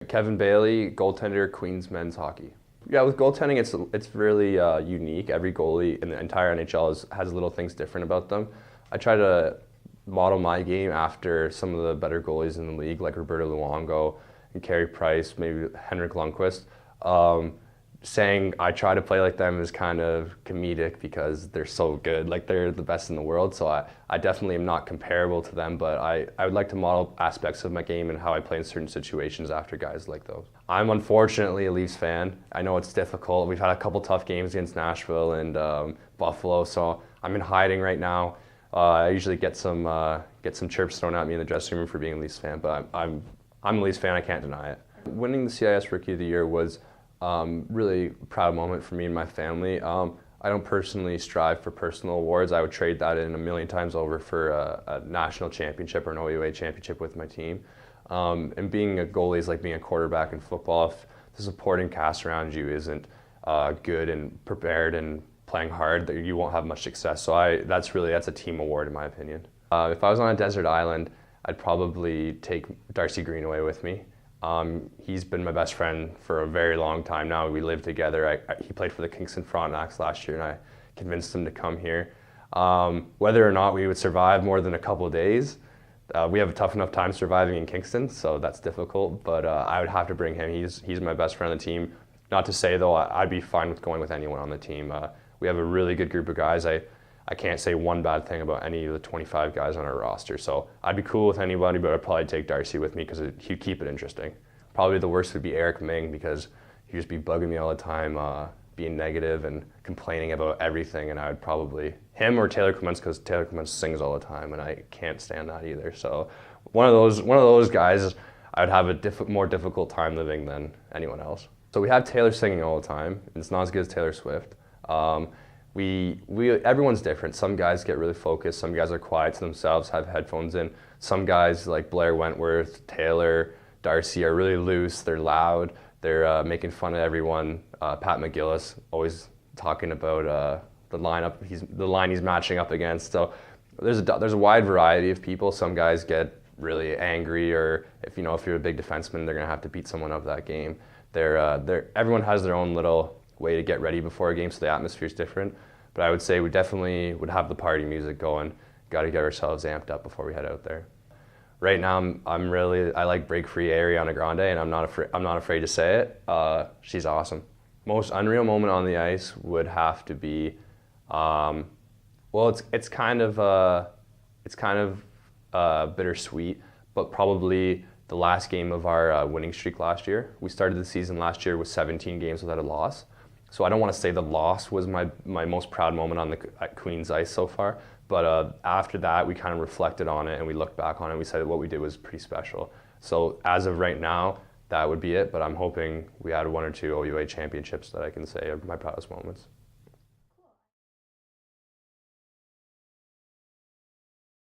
Kevin Bailie, goaltender, Queens men's hockey. Yeah, with goaltending, it's really unique. Every goalie in the entire NHL has little things different about them. I try to model my game after some of the better goalies in the league, like Roberto Luongo and Carey Price, maybe Henrik Lundqvist. Saying I try to play like them is kind of comedic because they're so good, like they're the best in the world. So I definitely am not comparable to them, but I would like to model aspects of my game and how I play in certain situations after guys like those. I'm unfortunately a Leafs fan. I know it's difficult. We've had a couple tough games against Nashville and Buffalo, so I'm in hiding right now. I usually get some chirps thrown at me in the dressing room for being a Leafs fan, but I'm a Leafs fan. I can't deny it. Winning the CIS Rookie of the Year was really a proud moment for me and my family. I don't personally strive for personal awards. I would trade that in a million times over for a national championship or an OUA championship with my team. And being a goalie is like being a quarterback in football. If the supporting cast around you isn't good and prepared and playing hard, you won't have much success. So that's a team award in my opinion. If I was on a desert island, I'd probably take Darcy Greenaway with me. He's been my best friend for a very long time now. We live together. He played for the Kingston Frontenacs last year, and I convinced him to come here. Whether or not we would survive more than a couple of days, we have a tough enough time surviving in Kingston, so that's difficult. But I would have to bring him. He's my best friend on the team. Not to say though, I'd be fine with going with anyone on the team. We have a really good group of guys. I can't say one bad thing about any of the 25 guys on our roster. So I'd be cool with anybody, but I'd probably take Darcy with me because he'd keep it interesting. Probably the worst would be Eric Ming because he'd just be bugging me all the time, being negative and complaining about everything. And I would probably, him or Taylor Clements, because Taylor Clements sings all the time and I can't stand that either. So one of those guys, I would have a more difficult time living than anyone else. So we have Taylor singing all the time. It's not as good as Taylor Swift. Everyone's different. Some guys get really focused. Some guys are quiet to themselves, have headphones in. Some guys like Blair Wentworth, Taylor, Darcy are really loose. They're loud. They're making fun of everyone. Pat McGillis always talking about the line he's matching up against. So there's a wide variety of people. Some guys get really angry, or if you're a big defenseman, they're gonna have to beat someone up that game. Everyone has their own little way to get ready before a game, so the atmosphere is different. But I would say we definitely would have the party music going. Got to get ourselves amped up before we head out there. Right now, I like Break Free Ariana Grande, and I'm not afraid to say it. She's awesome. Most unreal moment on the ice would have to be, well, it's kind of bittersweet, but probably the last game of our winning streak last year. We started the season last year with 17 games without a loss. So I don't want to say the loss was my most proud moment at Queen's Ice so far, but after that we kind of reflected on it and we looked back on it and we said what we did was pretty special. So as of right now, that would be it, but I'm hoping we had 1 or 2 OUA championships that I can say are my proudest moments.